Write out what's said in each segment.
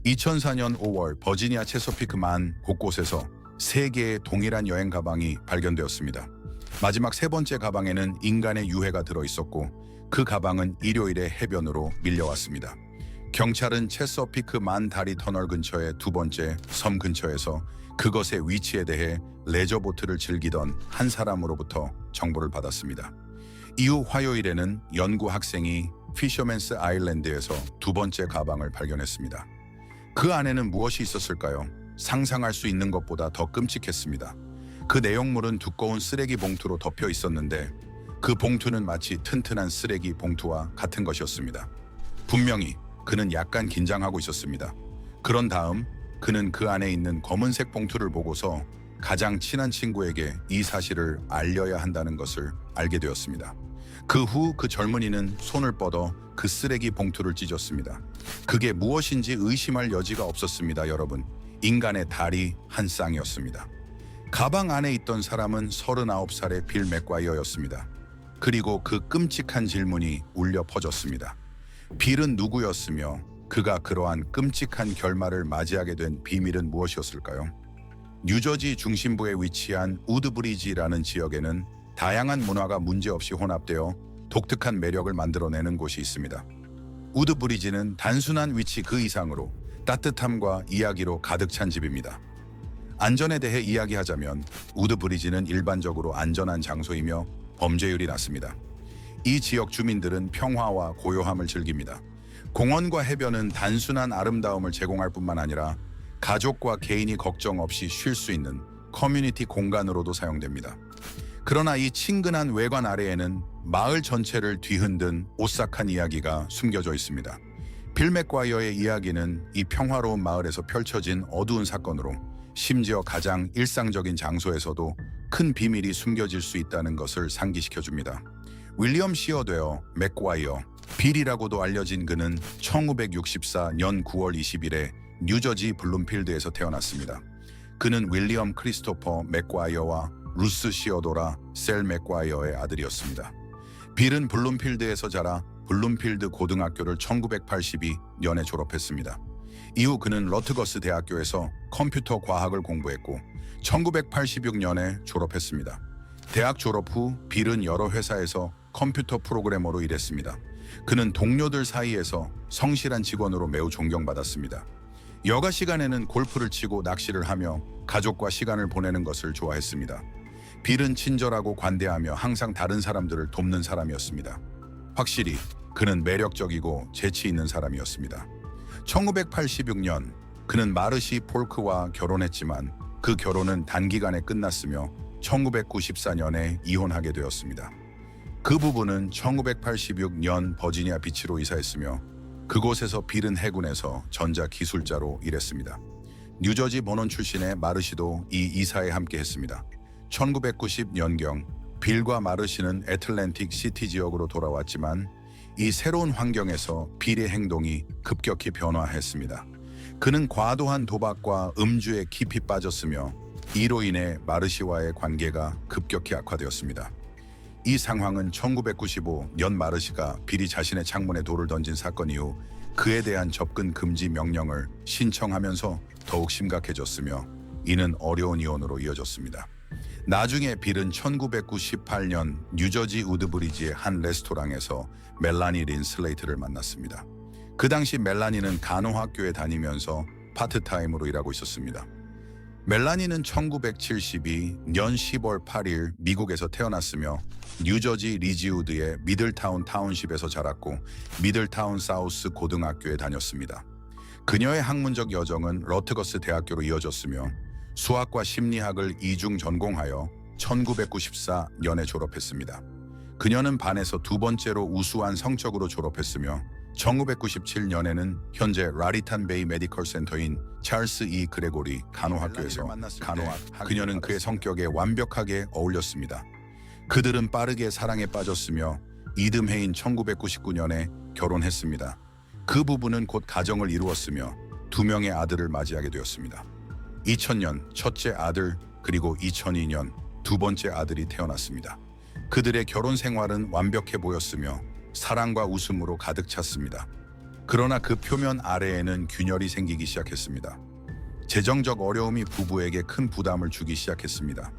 2004년 5월 버지니아 체서피크만 곳곳에서 3개의 동일한 여행 가방이 발견되었습니다. 마지막 3번째 가방에는 인간의 유해가 들어있었고 그 가방은 일요일에 해변으로 밀려왔습니다. 경찰은 체서피크만 다리 터널 근처의 2번째 섬 근처에서 그것의 위치에 대해 레저보트를 즐기던 한 사람으로부터 정보를 받았습니다. 이후 화요일에는 연구 학생이 피셔맨스 아일랜드에서 2번째 가방을 발견했습니다. 그 안에는 무엇이 있었을까요? 상상할 수 있는 것보다 더 끔찍했습니다. 그 내용물은 두꺼운 쓰레기 봉투로 덮여 있었는데 그 봉투는 마치 튼튼한 쓰레기 봉투와 같은 것이었습니다. 분명히 그는 약간 긴장하고 있었습니다. 그런 다음 그는 그 안에 있는 검은색 봉투를 보고서 가장 친한 친구에게 이 사실을 알려야 한다는 것을 알게 되었습니다. 그 후 그 젊은이는 손을 뻗어 그 쓰레기 봉투를 찢었습니다. 그게 무엇인지 의심할 여지가 없었습니다, 여러분. 인간의 다리 한 쌍이었습니다. 가방 안에 있던 사람은 39살의 빌 맥과이어였습니다. 그리고 그 끔찍한 질문이 울려 퍼졌습니다. 빌은 누구였으며 그가 그러한 끔찍한 결말을 맞이하게 된 비밀은 무엇이었을까요? 뉴저지 중심부에 위치한 우드브리지라는 지역에는 다양한 문화가 문제없이 혼합되어 독특한 매력을 만들어내는 곳이 있습니다. 우드브리지는 단순한 위치 그 이상으로 따뜻함과 이야기로 가득 찬 집입니다. 안전에 대해 이야기하자면 우드브리지는 일반적으로 안전한 장소이며 범죄율이 낮습니다. 이 지역 주민들은 평화와 고요함을 즐깁니다. 공원과 해변은 단순한 아름다움을 제공할 뿐만 아니라 가족과 개인이 걱정 없이 쉴 수 있는 커뮤니티 공간으로도 사용됩니다. 그러나 이 친근한 외관 아래에는 마을 전체를 뒤흔든 오싹한 이야기가 숨겨져 있습니다. 빌 맥과이어의 이야기는 이 평화로운 마을에서 펼쳐진 어두운 사건으로 심지어 가장 일상적인 장소에서도 큰 비밀이 숨겨질 수 있다는 것을 상기시켜줍니다. 윌리엄 시어데어 맥과이어, 빌이라고도 알려진 그는 1964년 9월 20일에 뉴저지 블룸필드에서 태어났습니다. 그는 윌리엄 크리스토퍼 맥과이어와 루스 시어도라 셀 맥과이어의 아들이었습니다. 빌은 블룸필드에서 자라 블룸필드 고등학교를 1982년에 졸업했습니다. 이후 그는 러트거스 대학교에서 컴퓨터 과학을 공부했고 1986년에 졸업했습니다. 대학 졸업 후 빌은 여러 회사에서 컴퓨터 프로그래머로 일했습니다. 그는 동료들 사이에서 성실한 직원으로 매우 존경받았습니다. 여가 시간에는 골프를 치고 낚시를 하며 가족과 시간을 보내는 것을 좋아했습니다. 빌은 친절하고 관대하며 항상 다른 사람들을 돕는 사람이었습니다. 확실히 그는 매력적이고 재치 있는 사람이었습니다. 1986년 그는 마르시 폴크와 결혼했지만 그 결혼은 단기간에 끝났으며 1994년에 이혼하게 되었습니다. 그 부부는 1986년 버지니아 비치로 이사했으며 그곳에서 빌은 해군에서 전자기술자로 일했습니다. 뉴저지 본원 출신의 마르시도 이 이사에 함께했습니다. 1990년경 빌과 마르시는 애틀랜틱 시티 지역으로 돌아왔지만 이 새로운 환경에서 빌의 행동이 급격히 변화했습니다. 그는 과도한 도박과 음주에 깊이 빠졌으며 이로 인해 마르시와의 관계가 급격히 악화되었습니다. 이 상황은 1995년 마르시가 빌이 자신의 창문에 돌을 던진 사건 이후 그에 대한 접근 금지 명령을 신청하면서 더욱 심각해졌으며 이는 어려운 이혼으로 이어졌습니다. 나중에 빌은 1998년 뉴저지 우드브리지의 한 레스토랑에서 멜라니 린 슬레이트를 만났습니다. 그 당시 멜라니는 간호학교에 다니면서 파트타임으로 일하고 있었습니다. 멜라니는 1972년 10월 8일 미국에서 태어났으며 뉴저지 리지우드의 미들타운 타운십에서 자랐고 미들타운 사우스 고등학교에 다녔습니다. 그녀의 학문적 여정은 러트거스 대학교로 이어졌으며 수학과 심리학을 이중 전공하여 1994년에 졸업했습니다. 그녀는 반에서 2번째로 우수한 성적으로 졸업했으며 1997년에는 현재 라리탄 베이 메디컬 센터인 찰스 E 그레고리 간호학교에서 간호학, 그녀는 그의 성격에 완벽하게 어울렸습니다. 그들은 빠르게 사랑에 빠졌으며 이듬해인 1999년에 결혼했습니다. 그 부부는 곧 가정을 이루었으며 2명의 아들을 맞이하게 되었습니다. 2000년 첫째 아들 그리고 2002년 2번째 아들이 태어났습니다. 그들의 결혼 생활은 완벽해 보였으며 사랑과 웃음으로 가득 찼습니다. 그러나 그 표면 아래에는 균열이 생기기 시작했습니다. 재정적 어려움이 부부에게 큰 부담을 주기 시작했습니다.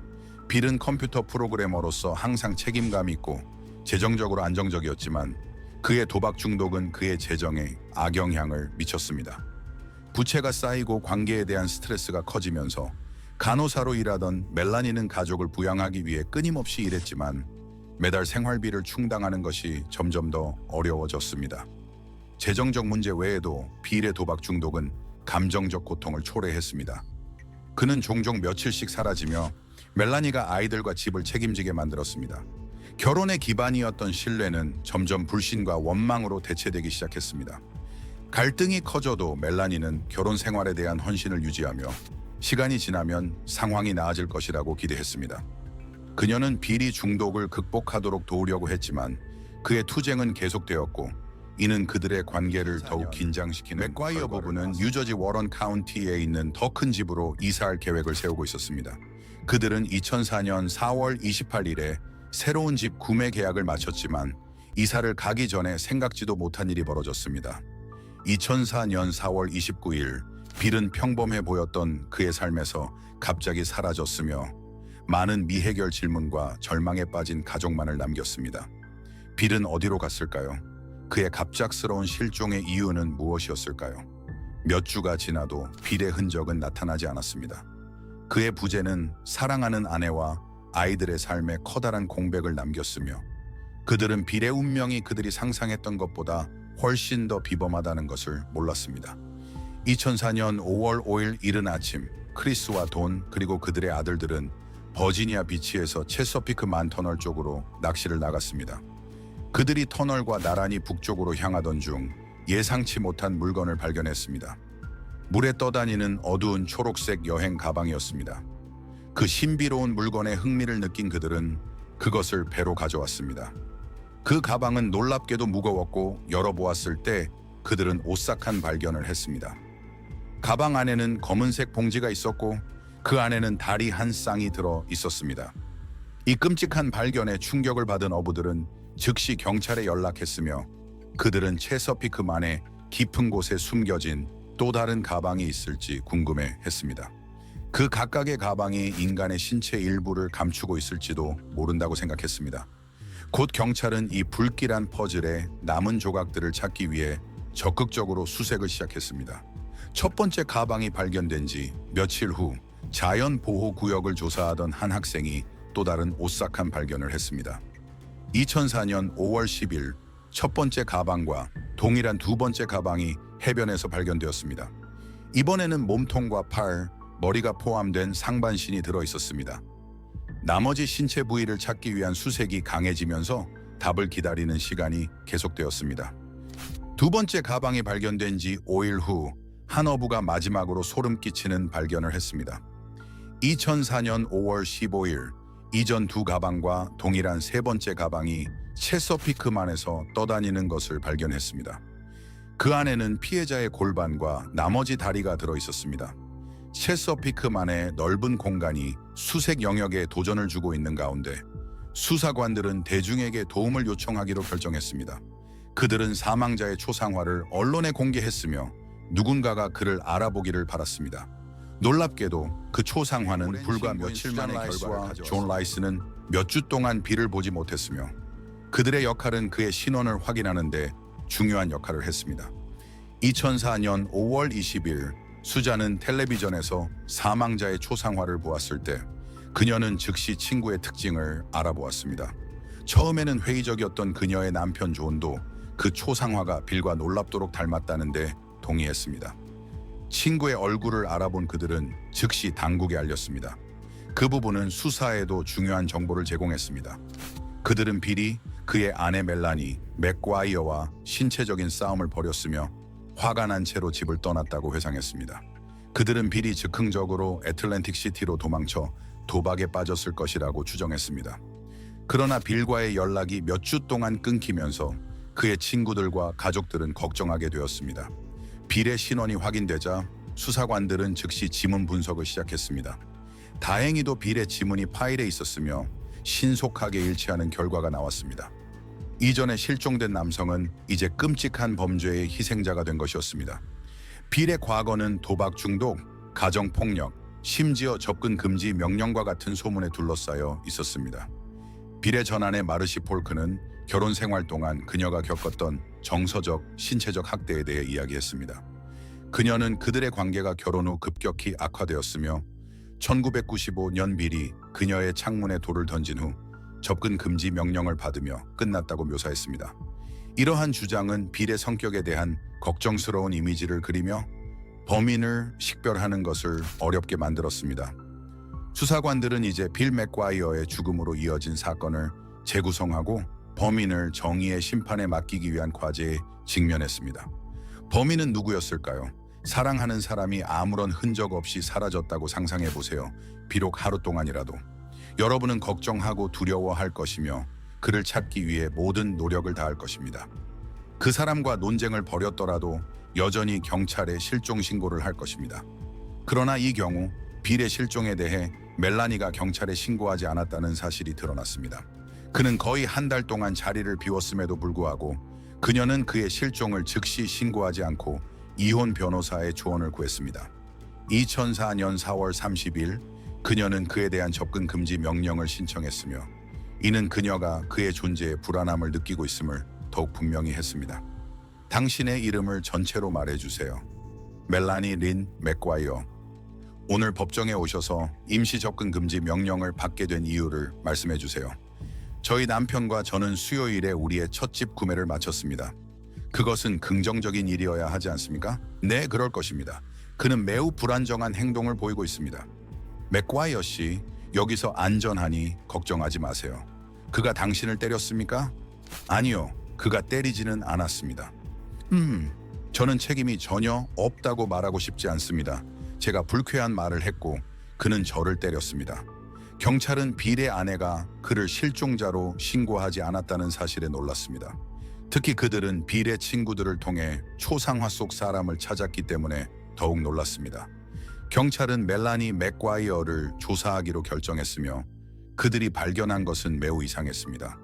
빌은 컴퓨터 프로그래머로서 항상 책임감 있고 재정적으로 안정적이었지만 그의 도박 중독은 그의 재정에 악영향을 미쳤습니다. 부채가 쌓이고 관계에 대한 스트레스가 커지면서 간호사로 일하던 멜라니는 가족을 부양하기 위해 끊임없이 일했지만 매달 생활비를 충당하는 것이 점점 더 어려워졌습니다. 재정적 문제 외에도 빌의 도박 중독은 감정적 고통을 초래했습니다. 그는 종종 며칠씩 사라지며 멜라니가 아이들과 집을 책임지게 만들었습니다. 결혼의 기반이었던 신뢰는 점점 불신과 원망으로 대체되기 시작했습니다. 갈등이 커져도 멜라니는 결혼 생활에 대한 헌신을 유지하며 시간이 지나면 상황이 나아질 것이라고 기대했습니다. 그녀는 비리 중독을 극복하도록 도우려고 했지만 그의 투쟁은 계속되었고 이는 그들의 관계를 더욱 긴장시키는 맥과이어 부부는 뉴저지 워런 카운티에 있는 더 큰 집으로 이사할 계획을 세우고 있었습니다. 그들은 2004년 4월 28일에 새로운 집 구매 계약을 마쳤지만 이사를 가기 전에 생각지도 못한 일이 벌어졌습니다. 2004년 4월 29일 빌은 평범해 보였던 그의 삶에서 갑자기 사라졌으며 많은 미해결 질문과 절망에 빠진 가족만을 남겼습니다. 빌은 어디로 갔을까요? 그의 갑작스러운 실종의 이유는 무엇이었을까요? 몇 주가 지나도 빌의 흔적은 나타나지 않았습니다. 그의 부재는 사랑하는 아내와 아이들의 삶에 커다란 공백을 남겼으며 그들은 빌의 운명이 그들이 상상했던 것보다 훨씬 더 비범하다는 것을 몰랐습니다. 2004년 5월 5일 이른 아침 크리스와 돈 그리고 그들의 아들들은 버지니아 비치에서 체서피크 만 터널 쪽으로 낚시를 나갔습니다. 그들이 터널과 나란히 북쪽으로 향하던 중 예상치 못한 물건을 발견했습니다. 물에 떠다니는 어두운 초록색 여행 가방이었습니다. 그 신비로운 물건에 흥미를 느낀 그들은 그것을 배로 가져왔습니다. 그 가방은 놀랍게도 무거웠고 열어보았을 때 그들은 오싹한 발견을 했습니다. 가방 안에는 검은색 봉지가 있었고 그 안에는 다리 한 쌍이 들어 있었습니다. 이 끔찍한 발견에 충격을 받은 어부들은 즉시 경찰에 연락했으며 그들은 체서피크만의 깊은 곳에 숨겨진 또 다른 가방이 있을지 궁금해했습니다. 그 각각의 가방이 인간의 신체 일부를 감추고 있을지도 모른다고 생각했습니다. 곧 경찰은 이 불길한 퍼즐의 남은 조각들을 찾기 위해 적극적으로 수색을 시작했습니다. 첫 번째 가방이 발견된 지 며칠 후 자연보호구역을 조사하던 한 학생이 또 다른 오싹한 발견을 했습니다. 2004년 5월 10일 첫 번째 가방과 동일한 두 번째 가방이 해변에서 발견되었습니다. 이번에는 몸통과 팔, 머리가 포함된 상반신이 들어 있었습니다. 나머지 신체 부위를 찾기 위한 수색이 강해지면서 답을 기다리는 시간이 계속되었습니다. 두 번째 가방이 발견된 지 5일 후 한 어부가 마지막으로 소름 끼치는 발견을 했습니다. 2004년 5월 15일 이전 두 가방과 동일한 세 번째 가방이 체서피크만에서 떠다니는 것을 발견했습니다. 그 안에는 피해자의 골반과 나머지 다리가 들어 있었습니다. 체서피크만의 넓은 공간이 수색 영역에 도전을 주고 있는 가운데 수사관들은 대중에게 도움을 요청하기로 결정했습니다. 그들은 사망자의 초상화를 언론에 공개했으며 누군가가 그를 알아보기를 바랐습니다. 놀랍게도 그 초상화는 불과 며칠 만의 결과를 존 라이스는 몇 주 동안 비를 보지 못했으며 그들의 역할은 그의 신원을 확인하는 데 중요한 역할을 했습니다. 2004년 5월 20일 수자는 텔레비전에서 사망자의 초상화를 보았을 때 그녀는 즉시 친구의 특징을 알아보았습니다. 처음에는 회의적이었던 그녀의 남편 존도 그 초상화가 빌과 놀랍도록 닮았다는데 동의했습니다. 친구의 얼굴을 알아본 그들은 즉시 당국에 알렸습니다. 그 부분은 수사에도 중요한 정보를 제공했습니다. 그들은 빌이 그의 아내 멜라니 맥과이어와 신체적인 싸움을 벌였으며 화가 난 채로 집을 떠났다고 회상했습니다. 그들은 빌이 즉흥적으로 애틀랜틱 시티로 도망쳐 도박에 빠졌을 것이라고 추정했습니다. 그러나 빌과의 연락이 몇 주 동안 끊기면서 그의 친구들과 가족들은 걱정하게 되었습니다. 빌의 신원이 확인되자 수사관들은 즉시 지문 분석을 시작했습니다. 다행히도 빌의 지문이 파일에 있었으며 신속하게 일치하는 결과가 나왔습니다. 이전에 실종된 남성은 이제 끔찍한 범죄의 희생자가 된 것이었습니다. 빌의 과거는 도박 중독, 가정폭력, 심지어 접근 금지 명령과 같은 소문에 둘러싸여 있었습니다. 빌의 전아내 마르시 폴크는 결혼 생활 동안 그녀가 겪었던 정서적, 신체적 학대에 대해 이야기했습니다. 그녀는 그들의 관계가 결혼 후 급격히 악화되었으며 1995년 빌이 그녀의 창문에 돌을 던진 후 접근 금지 명령을 받으며 끝났다고 묘사했습니다. 이러한 주장은 빌의 성격에 대한 걱정스러운 이미지를 그리며 범인을 식별하는 것을 어렵게 만들었습니다. 수사관들은 이제 빌 맥과이어의 죽음으로 이어진 사건을 재구성하고 범인을 정의의 심판에 맡기기 위한 과제에 직면했습니다. 범인은 누구였을까요? 사랑하는 사람이 아무런 흔적 없이 사라졌다고 상상해 보세요. 비록 하루 동안이라도. 여러분은 걱정하고 두려워할 것이며 그를 찾기 위해 모든 노력을 다할 것입니다. 그 사람과 논쟁을 벌였더라도 여전히 경찰에 실종 신고를 할 것입니다. 그러나 이 경우 빌의 실종에 대해 멜라니가 경찰에 신고하지 않았다는 사실이 드러났습니다. 그는 거의 한 달 동안 자리를 비웠음에도 불구하고 그녀는 그의 실종을 즉시 신고하지 않고 이혼 변호사의 조언을 구했습니다. 2004년 4월 30일 그녀는 그에 대한 접근 금지 명령을 신청했으며 이는 그녀가 그의 존재에 불안함을 느끼고 있음을 더욱 분명히 했습니다. 당신의 이름을 전체로 말해주세요. 멜라니 린 맥과이어. 오늘 법정에 오셔서 임시 접근 금지 명령을 받게 된 이유를 말씀해 주세요. 저희 남편과 저는 수요일에 우리의 첫 집 구매를 마쳤습니다. 그것은 긍정적인 일이어야 하지 않습니까? 네, 그럴 것입니다. 그는 매우 불안정한 행동을 보이고 있습니다. 맥과이어 씨, 여기서 안전하니 걱정하지 마세요. 그가 당신을 때렸습니까? 아니요, 그가 때리지는 않았습니다. 저는 책임이 전혀 없다고 말하고 싶지 않습니다. 제가 불쾌한 말을 했고 그는 저를 때렸습니다. 경찰은 빌의 아내가 그를 실종자로 신고하지 않았다는 사실에 놀랐습니다. 특히 그들은 빌의 친구들을 통해 초상화 속 사람을 찾았기 때문에 더욱 놀랐습니다. 경찰은 멜라니 맥과이어를 조사하기로 결정했으며 그들이 발견한 것은 매우 이상했습니다.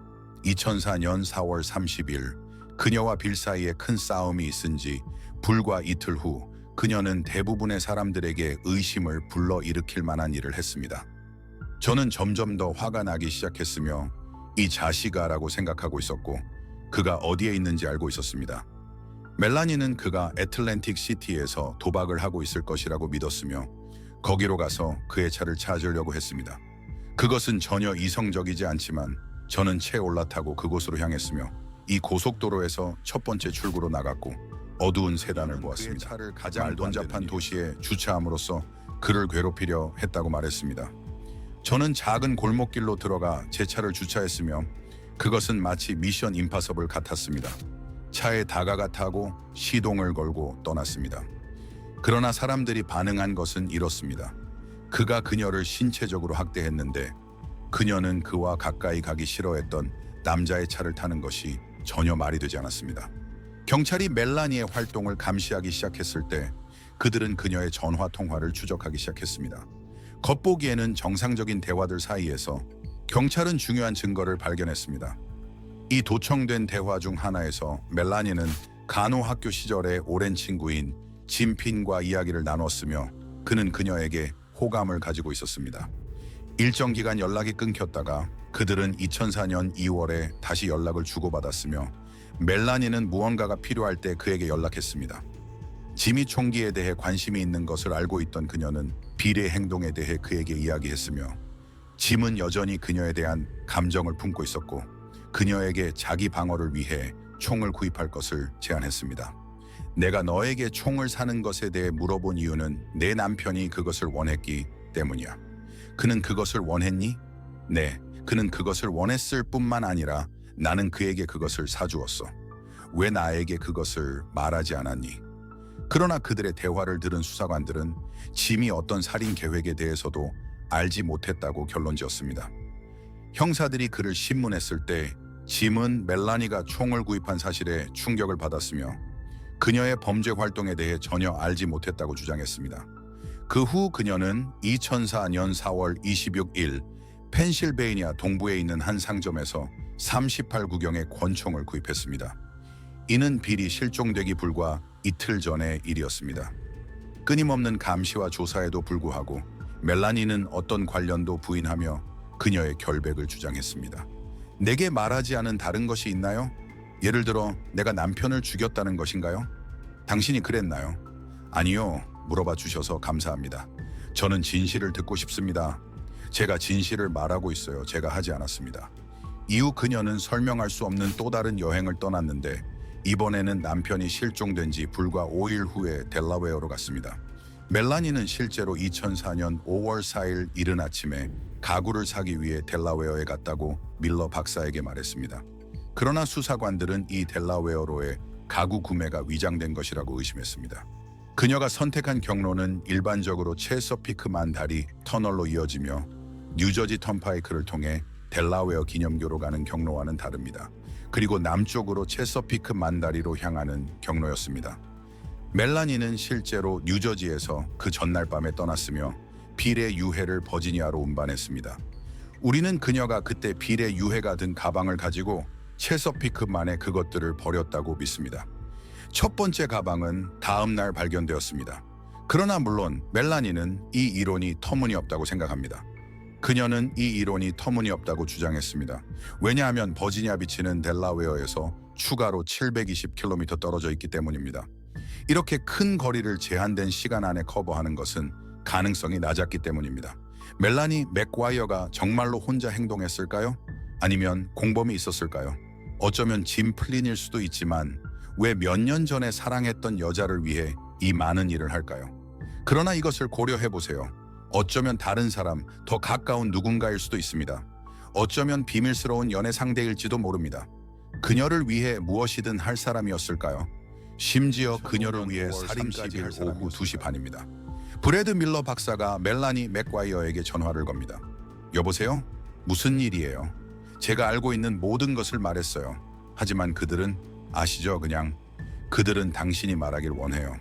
2004년 4월 30일 그녀와 빌 사이에 큰 싸움이 있은 지 불과 이틀 후 그녀는 대부분의 사람들에게 의심을 불러일으킬 만한 일을 했습니다. 저는 점점 더 화가 나기 시작했으며 이 자식아라고 생각하고 있었고 그가 어디에 있는지 알고 있었습니다. 멜라니는 그가 애틀랜틱 시티에서 도박을 하고 있을 것이라고 믿었으며 거기로 가서 그의 차를 찾으려고 했습니다. 그것은 전혀 이성적이지 않지만 저는 채 올라타고 그곳으로 향했으며 이 고속도로에서 첫 번째 출구로 나갔고 어두운 세단을 보았습니다. 차를 가장 번잡한 도시에 주차함으로써 그를 괴롭히려 했다고 말했습니다. 저는 작은 골목길로 들어가 제 차를 주차했으며 그것은 마치 미션 임파서블 같았습니다. 차에 다가가 타고 시동을 걸고 떠났습니다. 그러나 사람들이 반응한 것은 이렇습니다. 그가 그녀를 신체적으로 학대했는데 그녀는 그와 가까이 가기 싫어했던 남자의 차를 타는 것이 전혀 말이 되지 않았습니다. 경찰이 멜라니의 활동을 감시하기 시작했을 때 그들은 그녀의 전화 통화를 추적하기 시작했습니다. 겉보기에는 정상적인 대화들 사이에서 경찰은 중요한 증거를 발견했습니다. 이 도청된 대화 중 하나에서 멜라니는 간호학교 시절의 오랜 친구인 짐핀과 이야기를 나눴으며 그는 그녀에게 호감을 가지고 있었습니다. 일정 기간 연락이 끊겼다가 그들은 2004년 2월에 다시 연락을 주고받았으며 멜라니는 무언가가 필요할 때 그에게 연락했습니다. 지미 총기에 대해 관심이 있는 것을 알고 있던 그녀는 빌의 행동에 대해 그에게 이야기했으며 짐은 여전히 그녀에 대한 감정을 품고 있었고 그녀에게 자기 방어를 위해 총을 구입할 것을 제안했습니다. 내가 너에게 총을 사는 것에 대해 물어본 이유는 내 남편이 그것을 원했기 때문이야. 그는 그것을 원했니? 네, 그는 그것을 원했을 뿐만 아니라 나는 그에게 그것을 사주었어. 왜 나에게 그것을 말하지 않았니? 그러나 그들의 대화를 들은 수사관들은 짐이 어떤 살인 계획에 대해서도 알지 못했다고 결론지었습니다. 형사들이 그를 신문했을 때 짐은 멜라니가 총을 구입한 사실에 충격을 받았으며 그녀의 범죄 활동에 대해 전혀 알지 못했다고 주장했습니다. 그 후 그녀는 2004년 4월 26일 펜실베이니아 동부에 있는 한 상점에서 38구경의 권총을 구입했습니다. 이는 빌이 실종되기 불과 이틀 전의 일이었습니다. 끊임없는 감시와 조사에도 불구하고 멜라니는 어떤 관련도 부인하며 그녀의 결백을 주장했습니다. 내게 말하지 않은 다른 것이 있나요? 예를 들어 내가 남편을 죽였다는 것인가요? 당신이 그랬나요? 아니요, 물어봐 주셔서 감사합니다. 저는 진실을 듣고 싶습니다. 제가 진실을 말하고 있어요. 제가 하지 않았습니다. 이후 그녀는 설명할 수 없는 또 다른 여행을 떠났는데 이번에는 남편이 실종된 지 불과 5일 후에 델라웨어로 갔습니다. 멜라니는 실제로 2004년 5월 4일 이른 아침에 가구를 사기 위해 델라웨어에 갔다고 밀러 박사에게 말했습니다. 그러나 수사관들은 이 델라웨어로의 가구 구매가 위장된 것이라고 의심했습니다. 그녀가 선택한 경로는 일반적으로 체서피크만 다리 터널로 이어지며 뉴저지 턴파이크를 통해 델라웨어 기념교로 가는 경로와는 다릅니다. 그리고 남쪽으로 체서피크 만다리로 향하는 경로였습니다. 멜라니는 실제로 뉴저지에서 그 전날 밤에 떠났으며 빌의 유해를 버지니아로 운반했습니다. 우리는 그녀가 그때 빌의 유해가 든 가방을 가지고 체서피크만에 그것들을 버렸다고 믿습니다. 첫 번째 가방은 다음 날 발견되었습니다. 그러나 물론 멜라니는 이 이론이 터무니없다고 생각합니다. 그녀는 이 이론이 터무니없다고 주장했습니다. 왜냐하면 버지니아 비치는 델라웨어에서 추가로 720km 떨어져 있기 때문입니다. 이렇게 큰 거리를 제한된 시간 안에 커버하는 것은 가능성이 낮았기 때문입니다. 멜라니 맥과이어가 정말로 혼자 행동했을까요? 아니면 공범이 있었을까요? 어쩌면 짐 플린일 수도 있지만 왜 몇 년 전에 사랑했던 여자를 위해 이 많은 일을 할까요? 그러나 이것을 고려해보세요. 어쩌면 다른 사람, 더 가까운 누군가일 수도 있습니다. 어쩌면 비밀스러운 연애 상대일지도 모릅니다. 그녀를 위해 무엇이든 할 사람이었을까요? 심지어 그녀를 위해 살인까지 할 오후 2시 반입니다. 브래드 밀러 박사가 멜라니 맥과이어에게 전화를 겁니다. 여보세요? 무슨 일이에요? 제가 알고 있는 모든 것을 말했어요. 하지만 그들은 아시죠? 그들은 당신이 말하길 원해요.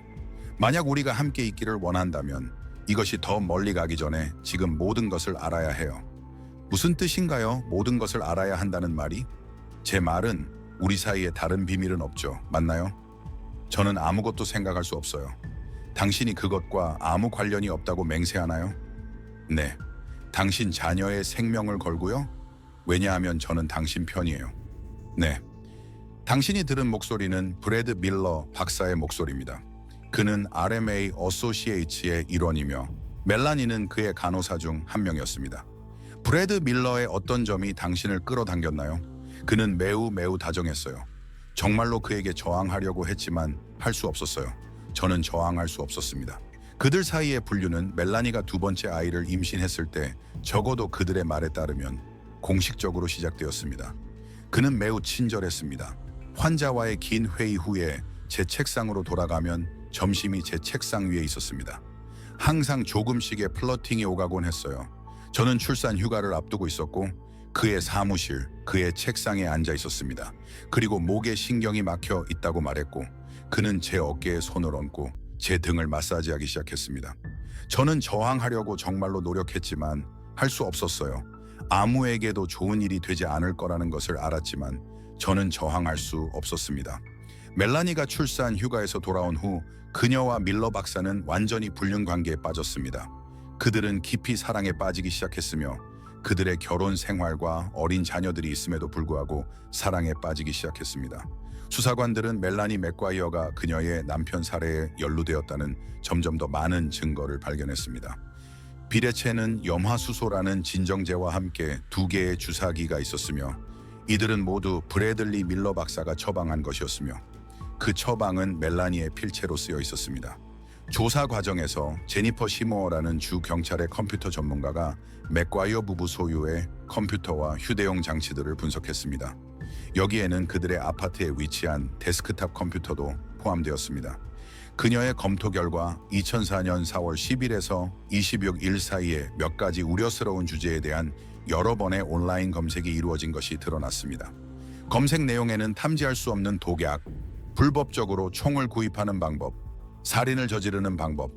만약 우리가 함께 있기를 원한다면 이것이 더 멀리 가기 전에 지금 모든 것을 알아야 해요. 무슨 뜻인가요? 모든 것을 알아야 한다는 말이? 제 말은 우리 사이에 다른 비밀은 없죠. 맞나요? 저는 아무것도 생각할 수 없어요. 당신이 그것과 아무 관련이 없다고 맹세하나요? 네. 당신 자녀의 생명을 걸고요? 왜냐하면 저는 당신 편이에요. 네. 당신이 들은 목소리는 브래드 밀러 박사의 목소리입니다. 그는 RMA 어소시에이츠의 일원이며 멜라니는 그의 간호사 중 한 명이었습니다. 브래드 밀러의 어떤 점이 당신을 끌어당겼나요? 그는 매우 다정했어요. 정말로 그에게 저항하려고 했지만 할 수 없었어요. 저는 저항할 수 없었습니다. 그들 사이의 분류는 멜라니가 두 번째 아이를 임신했을 때 적어도 그들의 말에 따르면 공식적으로 시작되었습니다. 그는 매우 친절했습니다. 환자와의 긴 회의 후에 제 책상으로 돌아가면 점심이 제 책상 위에 있었습니다. 항상 조금씩의 플러팅이 오가곤 했어요. 저는 출산 휴가를 앞두고 있었고 그의 사무실, 그의 책상에 앉아 있었습니다. 그리고 목에 신경이 막혀 있다고 말했고 그는 제 어깨에 손을 얹고 제 등을 마사지하기 시작했습니다. 저는 저항하려고 정말로 노력했지만 할 수 없었어요. 아무에게도 좋은 일이 되지 않을 거라는 것을 알았지만 저는 저항할 수 없었습니다. 멜라니가 출산 휴가에서 돌아온 후 그녀와 밀러 박사는 완전히 불륜 관계에 빠졌습니다. 그들은 깊이 사랑에 빠지기 시작했으며 그들의 결혼 생활과 어린 자녀들이 있음에도 불구하고 사랑에 빠지기 시작했습니다. 수사관들은 멜라니 맥과이어가 그녀의 남편 살해에 연루되었다는 점점 더 많은 증거를 발견했습니다. 빌의 채는 염화수소라는 진정제와 함께 2개의 주사기가 있었으며 이들은 모두 브래들리 밀러 박사가 처방한 것이었으며 그 처방은 멜라니의 필체로 쓰여 있었습니다. 조사 과정에서 제니퍼 시모어라는 주 경찰의 컴퓨터 전문가가 맥과이어 부부 소유의 컴퓨터와 휴대용 장치들을 분석했습니다. 여기에는 그들의 아파트에 위치한 데스크탑 컴퓨터도 포함되었습니다. 그녀의 검토 결과 2004년 4월 10일에서 26일 사이에 몇 가지 우려스러운 주제에 대한 여러 번의 온라인 검색이 이루어진 것이 드러났습니다. 검색 내용에는 탐지할 수 없는 독약, 불법적으로 총을 구입하는 방법, 살인을 저지르는 방법,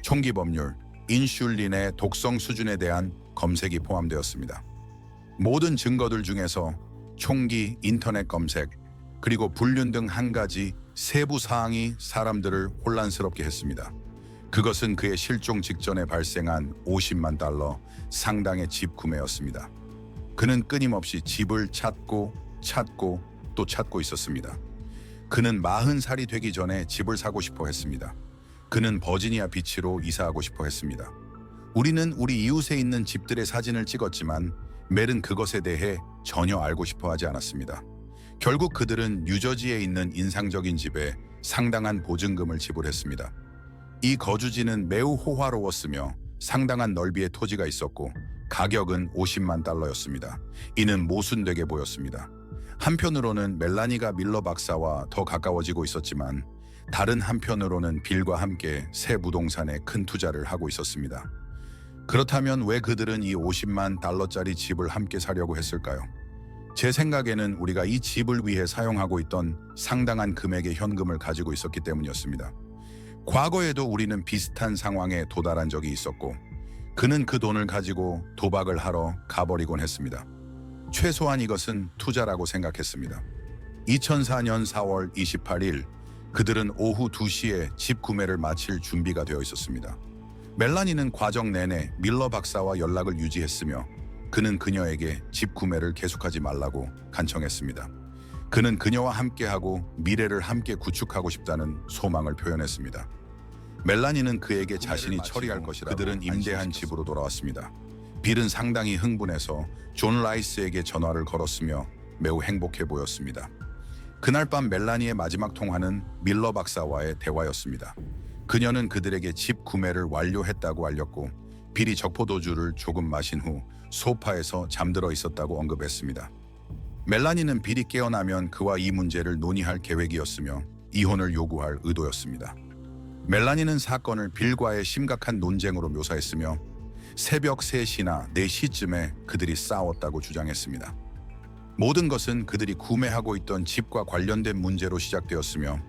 총기 법률, 인슐린의 독성 수준에 대한 검색이 포함되었습니다. 모든 증거들 중에서 총기, 인터넷 검색, 그리고 불륜 등 한 가지 세부 사항이 사람들을 혼란스럽게 했습니다. 그것은 그의 실종 직전에 발생한 50만 달러 상당의 집 구매였습니다. 그는 끊임없이 집을 찾고 또 찾고 있었습니다. 그는 40살이 되기 전에 집을 사고 싶어 했습니다. 그는 버지니아 비치로 이사하고 싶어 했습니다. 우리는 우리 이웃에 있는 집들의 사진을 찍었지만 멜은 그것에 대해 전혀 알고 싶어 하지 않았습니다. 결국 그들은 뉴저지에 있는 인상적인 집에 상당한 보증금을 지불했습니다. 이 거주지는 매우 호화로웠으며 상당한 넓이의 토지가 있었고 가격은 50만 달러였습니다. 이는 모순되게 보였습니다. 한편으로는 멜라니가 밀러 박사와 더 가까워지고 있었지만 다른 한편으로는 빌과 함께 새 부동산에 큰 투자를 하고 있었습니다. 그렇다면 왜 그들은 이 50만 달러짜리 집을 함께 사려고 했을까요? 제 생각에는 우리가 이 집을 위해 사용하고 있던 상당한 금액의 현금을 가지고 있었기 때문이었습니다. 과거에도 우리는 비슷한 상황에 도달한 적이 있었고 그는 그 돈을 가지고 도박을 하러 가버리곤 했습니다. 최소한 이것은 투자라고 생각했습니다. 2004년 4월 28일 그들은 오후 2시에 집 구매를 마칠 준비가 되어 있었습니다. 멜라니는 과정 내내 밀러 박사와 연락을 유지했으며 그는 그녀에게 집 구매를 계속하지 말라고 간청했습니다. 그는 그녀와 함께하고 미래를 함께 구축하고 싶다는 소망을 표현했습니다. 멜라니는 그에게 자신이 처리할 것이라 그들은 임대한 집으로 돌아왔습니다. 빌은 상당히 흥분해서 존 라이스에게 전화를 걸었으며 매우 행복해 보였습니다. 그날 밤 멜라니의 마지막 통화는 밀러 박사와의 대화였습니다. 그녀는 그들에게 집 구매를 완료했다고 알렸고 빌이 적포도주를 조금 마신 후 소파에서 잠들어 있었다고 언급했습니다. 멜라니는 빌이 깨어나면 그와 이 문제를 논의할 계획이었으며 이혼을 요구할 의도였습니다. 멜라니는 사건을 빌과의 심각한 논쟁으로 묘사했으며 새벽 3시나 4시쯤에 그들이 싸웠다고 주장했습니다. 모든 것은 그들이 구매하고 있던 집과 관련된 문제로 시작되었으며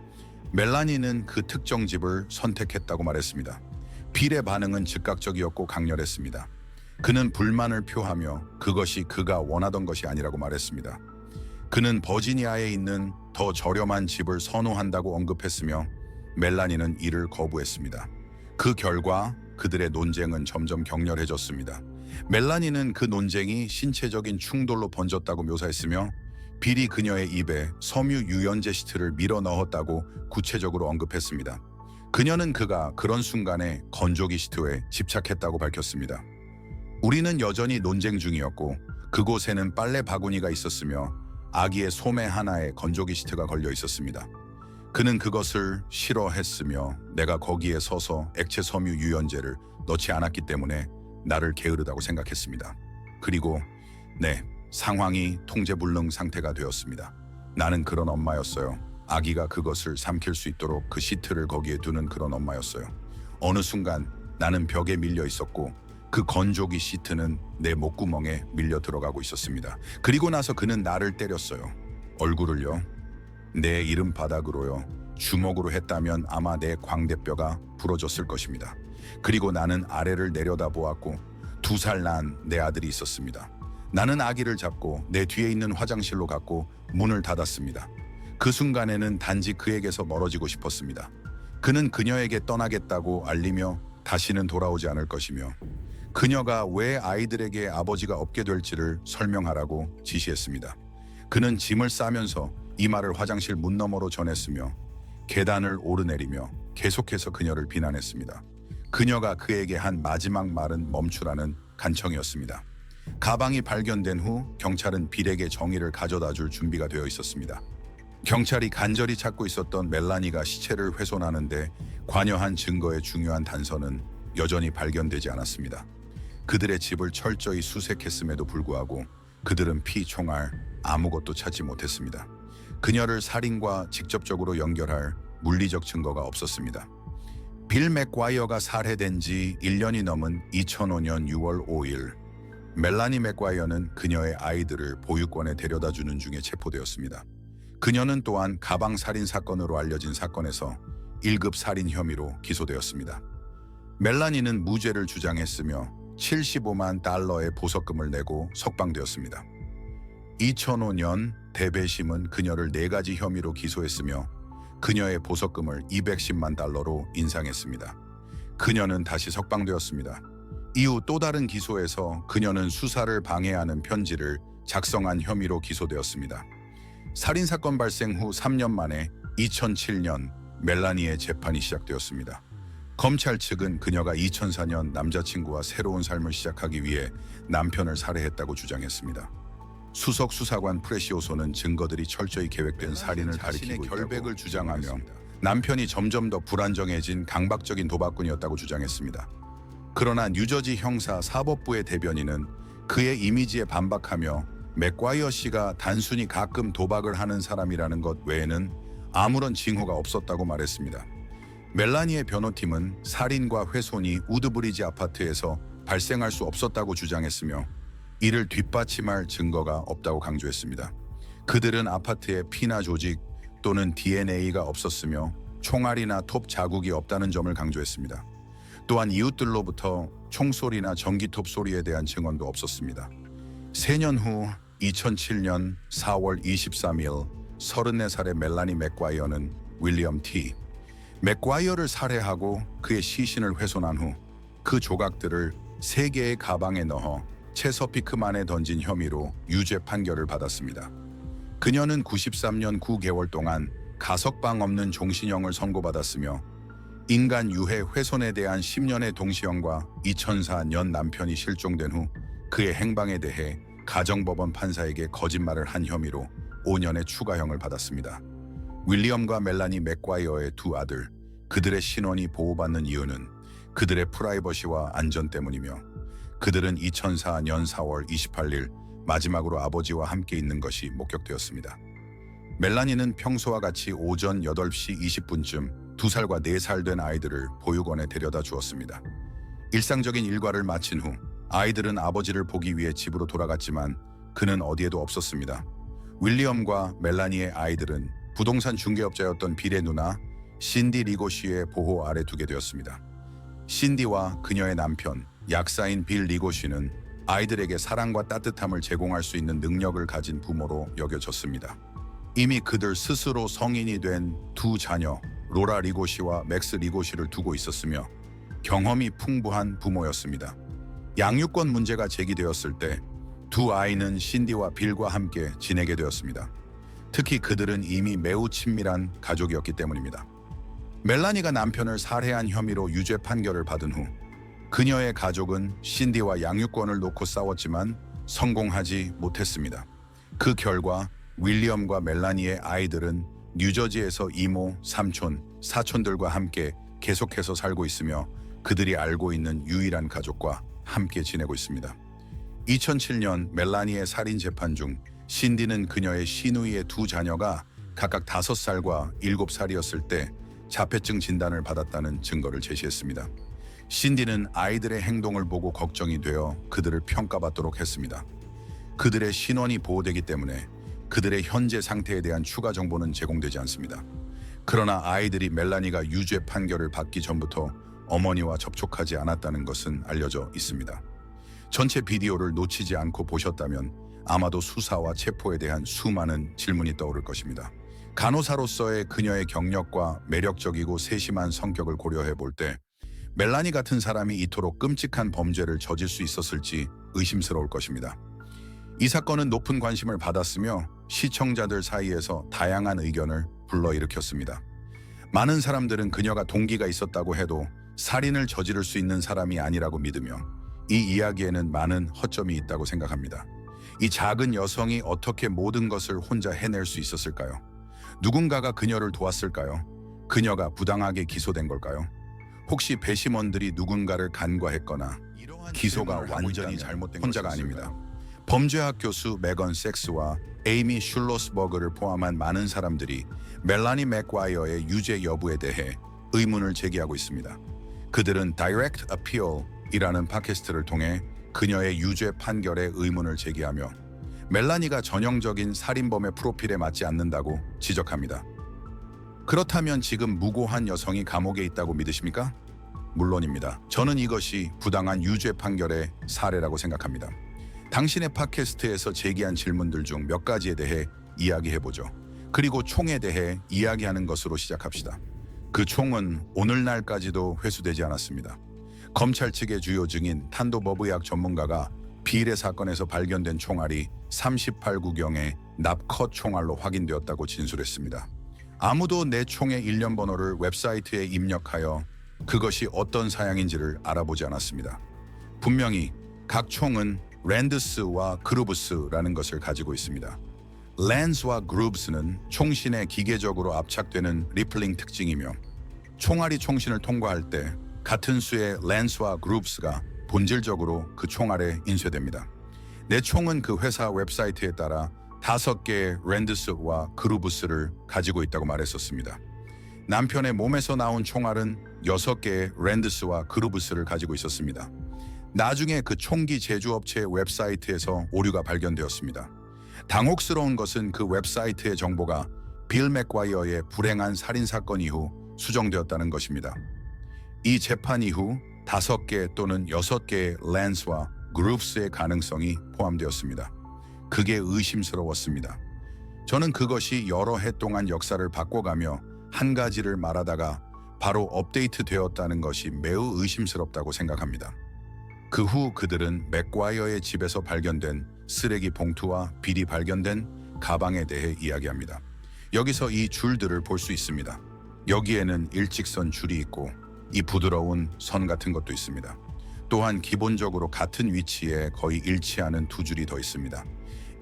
멜라니는 그 특정 집을 선택했다고 말했습니다. 빌의 반응은 즉각적이었고 강렬했습니다. 그는 불만을 표하며 그것이 그가 원하던 것이 아니라고 말했습니다. 그는 버지니아에 있는 더 저렴한 집을 선호한다고 언급했으며 멜라니는 이를 거부했습니다. 그 결과 그들의 논쟁은 점점 격렬해졌습니다. 멜라니는 그 논쟁이 신체적인 충돌로 번졌다고 묘사했으며 빌이 그녀의 입에 섬유 유연제 시트를 밀어 넣었다고 구체적으로 언급했습니다. 그녀는 그가 그런 순간에 건조기 시트에 집착했다고 밝혔습니다. 우리는 여전히 논쟁 중이었고 그곳에는 빨래 바구니가 있었으며 아기의 소매 하나에 건조기 시트가 걸려 있었습니다. 그는 그것을 싫어했으며 내가 거기에 서서 액체 섬유 유연제를 넣지 않았기 때문에 나를 게으르다고 생각했습니다. 그리고 상황이 통제불능 상태가 되었습니다. 나는 그런 엄마였어요. 아기가 그것을 삼킬 수 있도록 그 시트를 거기에 두는 그런 엄마였어요. 어느 순간 나는 벽에 밀려 있었고 그 건조기 시트는 내 목구멍에 밀려 들어가고 있었습니다. 그리고 나서 그는 나를 때렸어요. 얼굴을요. 내 이름 바닥으로요. 주먹으로 했다면 아마 내 광대뼈가 부러졌을 것입니다. 그리고 나는 아래를 내려다보았고 2살 난 내 아들이 있었습니다. 나는 아기를 잡고 내 뒤에 있는 화장실로 갔고 문을 닫았습니다. 그 순간에는 단지 그에게서 멀어지고 싶었습니다. 그는 그녀에게 떠나겠다고 알리며 다시는 돌아오지 않을 것이며 그녀가 왜 아이들에게 아버지가 없게 될지를 설명하라고 지시했습니다. 그는 짐을 싸면서 이 말을 화장실 문 너머로 전했으며 계단을 오르내리며 계속해서 그녀를 비난했습니다. 그녀가 그에게 한 마지막 말은 멈추라는 간청이었습니다. 가방이 발견된 후 경찰은 빌에게 정의를 가져다 줄 준비가 되어 있었습니다. 경찰이 간절히 찾고 있었던 멜라니가 시체를 훼손하는데 관여한 증거의 중요한 단서는 여전히 발견되지 않았습니다. 그들의 집을 철저히 수색했음에도 불구하고 그들은 피, 총알, 아무것도 찾지 못했습니다. 그녀를 살인과 직접적으로 연결할 물리적 증거가 없었습니다. 빌 맥과이어가 살해된 지 1년이 넘은 2005년 6월 5일 멜라니 맥과이어는 그녀의 아이들을 보육원에 데려다주는 중에 체포되었습니다. 그녀는 또한 가방 살인 사건으로 알려진 사건에서 1급 살인 혐의로 기소되었습니다. 멜라니는 무죄를 주장했으며 75만 달러의 보석금을 내고 석방되었습니다. 2005년 대배심은 그녀를 4가지 혐의로 기소했으며 그녀의 보석금을 210만 달러로 인상했습니다. 그녀는 다시 석방되었습니다. 이후 또 다른 기소에서 그녀는 수사를 방해하는 편지를 작성한 혐의로 기소되었습니다. 살인사건 발생 후 3년 만에 2007년 멜라니의 재판이 시작되었습니다. 검찰 측은 그녀가 2004년 남자친구와 새로운 삶을 시작하기 위해 남편을 살해했다고 주장했습니다. 수석 수사관 프레시오소는 증거들이 철저히 계획된 살인을 가리키고 결백을 주장하며 남편이 점점 더 불안정해진 강박적인 도박꾼이었다고 주장했습니다. 그러나 뉴저지 형사 사법부의 대변인은 그의 이미지에 반박하며 맥과이어 씨가 단순히 가끔 도박을 하는 사람이라는 것 외에는 아무런 징후가 없었다고 말했습니다. 멜라니의 변호팀은 살인과 훼손이 우드브리지 아파트에서 발생할 수 없었다고 주장했으며 이를 뒷받침할 증거가 없다고 강조했습니다. 그들은 아파트에 피나 조직 또는 DNA가 없었으며 총알이나 톱 자국이 없다는 점을 강조했습니다. 또한 이웃들로부터 총소리나 전기톱 소리에 대한 증언도 없었습니다. 3년 후 2007년 4월 23일 34살의 멜라니 맥과이어는 윌리엄 T. 맥과이어를 살해하고 그의 시신을 훼손한 후 그 조각들을 3개의 가방에 넣어 체서피크만에 던진 혐의로 유죄 판결을 받았습니다. 그녀는 93년 9개월 동안 가석방 없는 종신형을 선고받았으며 인간 유해 훼손에 대한 10년의 동시형과 2004년 남편이 실종된 후 그의 행방에 대해 가정법원 판사에게 거짓말을 한 혐의로 5년의 추가형을 받았습니다. 윌리엄과 멜라니 맥과이어의 두 아들, 그들의 신원이 보호받는 이유는 그들의 프라이버시와 안전 때문이며 그들은 2004년 4월 28일 마지막으로 아버지와 함께 있는 것이 목격되었습니다. 멜라니는 평소와 같이 오전 8시 20분쯤 2살과 4살 된 아이들을 보육원에 데려다 주었습니다. 일상적인 일과를 마친 후 아이들은 아버지를 보기 위해 집으로 돌아갔지만 그는 어디에도 없었습니다. 윌리엄과 멜라니의 아이들은 부동산 중개업자였던 빌의 누나 신디 리고시의 보호 아래 두게 되었습니다. 신디와 그녀의 남편, 약사인 빌 리고시는 아이들에게 사랑과 따뜻함을 제공할 수 있는 능력을 가진 부모로 여겨졌습니다. 이미 그들 스스로 성인이 된 두 자녀, 로라 리고시와 맥스 리고시를 두고 있었으며 경험이 풍부한 부모였습니다. 양육권 문제가 제기되었을 때 두 아이는 신디와 빌과 함께 지내게 되었습니다. 특히 그들은 이미 매우 친밀한 가족이었기 때문입니다. 멜라니가 남편을 살해한 혐의로 유죄 판결을 받은 후 그녀의 가족은 신디와 양육권을 놓고 싸웠지만 성공하지 못했습니다. 그 결과 윌리엄과 멜라니의 아이들은 뉴저지에서 이모, 삼촌, 사촌들과 함께 계속해서 살고 있으며 그들이 알고 있는 유일한 가족과 함께 지내고 있습니다. 2007년 멜라니의 살인 재판 중 신디는 그녀의 시누이의 두 자녀가 각각 5살과 7살이었을 때 자폐증 진단을 받았다는 증거를 제시했습니다. 신디는 아이들의 행동을 보고 걱정이 되어 그들을 평가받도록 했습니다. 그들의 신원이 보호되기 때문에 그들의 현재 상태에 대한 추가 정보는 제공되지 않습니다. 그러나 아이들이 멜라니가 유죄 판결을 받기 전부터 어머니와 접촉하지 않았다는 것은 알려져 있습니다. 전체 비디오를 놓치지 않고 보셨다면 아마도 수사와 체포에 대한 수많은 질문이 떠오를 것입니다. 간호사로서의 그녀의 경력과 매력적이고 세심한 성격을 고려해 볼 때 멜라니 같은 사람이 이토록 끔찍한 범죄를 저질 수 있었을지 의심스러울 것입니다. 이 사건은 높은 관심을 받았으며 시청자들 사이에서 다양한 의견을 불러일으켰습니다. 많은 사람들은 그녀가 동기가 있었다고 해도 살인을 저지를 수 있는 사람이 아니라고 믿으며 이 이야기에는 많은 허점이 있다고 생각합니다. 이 작은 여성이 어떻게 모든 것을 혼자 해낼 수 있었을까요? 누군가가 그녀를 도왔을까요? 그녀가 부당하게 기소된 걸까요? 혹시 배심원들이 누군가를 간과했거나 기소가 완전히 잘못된 혼자가 아닙니다. 범죄학 교수 메건 섹스와 에이미 슐로스버그를 포함한 많은 사람들이 멜라니 맥과이어의 유죄 여부에 대해 의문을 제기하고 있습니다. 그들은 Direct Appeal이라는 팟캐스트를 통해 그녀의 유죄 판결에 의문을 제기하며 멜라니가 전형적인 살인범의 프로필에 맞지 않는다고 지적합니다. 그렇다면 지금 무고한 여성이 감옥에 있다고 믿으십니까? 물론입니다. 저는 이것이 부당한 유죄 판결의 사례라고 생각합니다. 당신의 팟캐스트에서 제기한 질문들 중 몇 가지에 대해 이야기해보죠. 그리고 총에 대해 이야기하는 것으로 시작합시다. 그 총은 오늘날까지도 회수되지 않았습니다. 검찰 측의 주요 증인 탄도법의학 전문가가 비례 사건에서 발견된 총알이 38구경의 납컷 총알로 확인되었다고 진술했습니다. 아무도 내 총의 일련 번호를 웹사이트에 입력하여 그것이 어떤 사양인지를 알아보지 않았습니다. 분명히 각 총은 랜드스와 그루브스라는 것을 가지고 있습니다. 랜스와 그루브스는 총신에 기계적으로 압착되는 리플링 특징이며 총알이 총신을 통과할 때 같은 수의 랜스와 그루브스가 본질적으로 그 총알에 인쇄됩니다. 내 총은 그 회사 웹사이트에 따라 5개의 랜드스와 그루브스를 가지고 있다고 말했었습니다. 남편의 몸에서 나온 총알은 6개의 랜드스와 그루브스를 가지고 있었습니다. 나중에 그 총기 제조업체 웹사이트에서 오류가 발견되었습니다. 당혹스러운 것은 그 웹사이트의 정보가 빌 맥과이어의 불행한 살인사건 이후 수정되었다는 것입니다. 이 재판 이후 5개 또는 6개의 랜스와 그루브스의 가능성이 포함되었습니다. 그게 의심스러웠습니다. 저는 그것이 여러 해 동안 역사를 바꿔가며 한 가지를 말하다가 바로 업데이트 되었다는 것이 매우 의심스럽다고 생각합니다. 그 후 그들은 맥과이어의 집에서 발견된 쓰레기 봉투와 빌이 발견된 가방에 대해 이야기합니다. 여기서 이 줄들을 볼 수 있습니다. 여기에는 일직선 줄이 있고 이 부드러운 선 같은 것도 있습니다. 또한 기본적으로 같은 위치에 거의 일치하는 두 줄이 더 있습니다.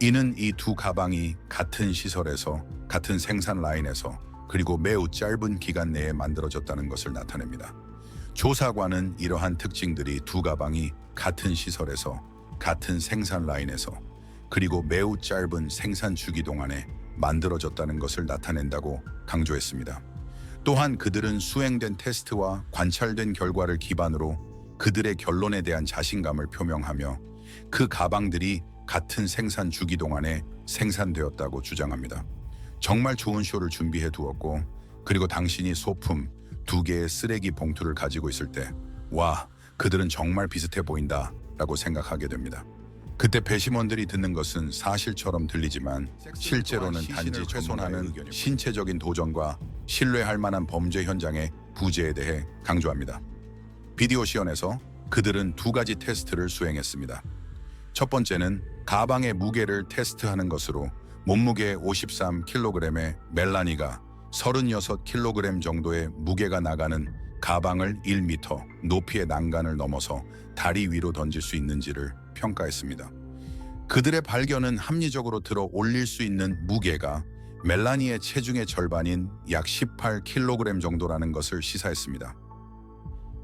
이는 이 두 가방이 같은 시설에서 같은 생산 라인에서 그리고 매우 짧은 기간 내에 만들어졌다는 것을 나타냅니다. 조사관은 이러한 특징들이 두 가방이 같은 시설에서 같은 생산 라인에서 그리고 매우 짧은 생산 주기 동안에 만들어졌다는 것을 나타낸다고 강조했습니다. 또한 그들은 수행된 테스트와 관찰된 결과를 기반으로 그들의 결론에 대한 자신감을 표명하며 그 가방들이 같은 생산 주기 동안에 생산되었다고 주장합니다. 정말 좋은 쇼를 준비해 두었고 그리고 당신이 소품 2개의 쓰레기 봉투를 가지고 있을 때 와, 그들은 정말 비슷해 보인다 라고 생각하게 됩니다. 그때 배심원들이 듣는 것은 사실처럼 들리지만 실제로는 단지 훼손하는 신체적인 도전과 신뢰할 만한 범죄 현장의 부재에 대해 강조합니다. 비디오 시연에서 그들은 2가지 테스트를 수행했습니다. 첫 번째는 가방의 무게를 테스트하는 것으로 몸무게 53kg의 멜라니가 36kg 정도의 무게가 나가는 가방을 1m 높이의 난간을 넘어서 다리 위로 던질 수 있는지를 평가했습니다. 그들의 발견은 합리적으로 들어 올릴 수 있는 무게가 멜라니의 체중의 절반인 약 18kg 정도라는 것을 시사했습니다.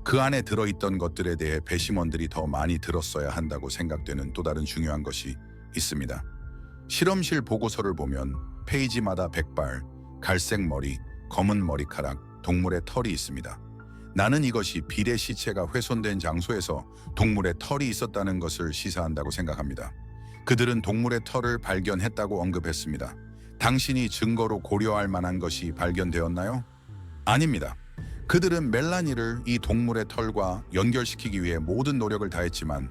그 안에 들어있던 것들에 대해 배심원들이 더 많이 들었어야 한다고 생각되는 또 다른 중요한 것이 있습니다. 실험실 보고서를 보면 페이지마다 백발, 갈색 머리, 검은 머리카락, 동물의 털이 있습니다. 나는 이것이 비례 시체가 훼손된 장소에서 동물의 털이 있었다는 것을 시사한다고 생각합니다. 그들은 동물의 털을 발견했다고 언급했습니다. 당신이 증거로 고려할 만한 것이 발견되었나요? 아닙니다. 그들은 멜라니를 이 동물의 털과 연결시키기 위해 모든 노력을 다했지만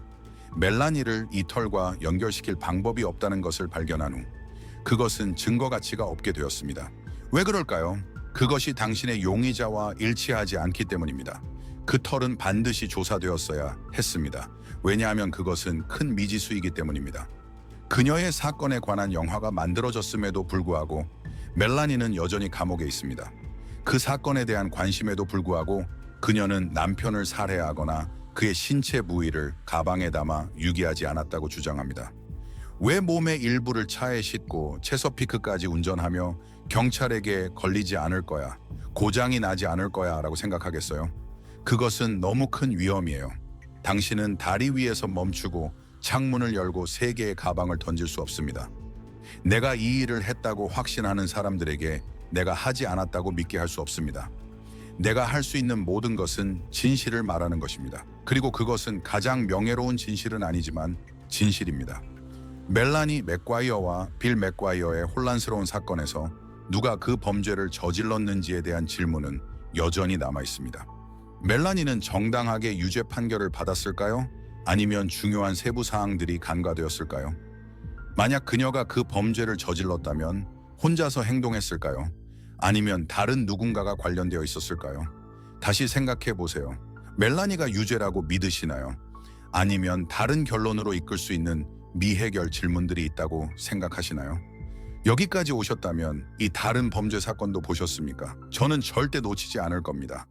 멜라니를 이 털과 연결시킬 방법이 없다는 것을 발견한 후 그것은 증거 가치가 없게 되었습니다. 왜 그럴까요? 그것이 당신의 용의자와 일치하지 않기 때문입니다. 그 털은 반드시 조사되었어야 했습니다. 왜냐하면 그것은 큰 미지수이기 때문입니다. 그녀의 사건에 관한 영화가 만들어졌음에도 불구하고 멜라니는 여전히 감옥에 있습니다. 그 사건에 대한 관심에도 불구하고 그녀는 남편을 살해하거나 그의 신체 부위를 가방에 담아 유기하지 않았다고 주장합니다. 왜 몸의 일부를 차에 싣고 체서피크까지 운전하며 경찰에게 걸리지 않을 거야, 고장이 나지 않을 거야 라고 생각하겠어요? 그것은 너무 큰 위험이에요. 당신은 다리 위에서 멈추고 창문을 열고 3개의 가방을 던질 수 없습니다. 내가 이 일을 했다고 확신하는 사람들에게 내가 하지 않았다고 믿게 할 수 없습니다. 내가 할 수 있는 모든 것은 진실을 말하는 것입니다. 그리고 그것은 가장 명예로운 진실은 아니지만 진실입니다. 멜라니 맥과이어와 빌 맥과이어의 혼란스러운 사건에서 누가 그 범죄를 저질렀는지에 대한 질문은 여전히 남아 있습니다. 멜라니는 정당하게 유죄 판결을 받았을까요? 아니면 중요한 세부 사항들이 간과되었을까요? 만약 그녀가 그 범죄를 저질렀다면 혼자서 행동했을까요? 아니면 다른 누군가가 관련되어 있었을까요? 다시 생각해 보세요. 멜라니가 유죄라고 믿으시나요? 아니면 다른 결론으로 이끌 수 있는 미해결 질문들이 있다고 생각하시나요? 여기까지 오셨다면 이 다른 범죄 사건도 보셨습니까? 저는 절대 놓치지 않을 겁니다.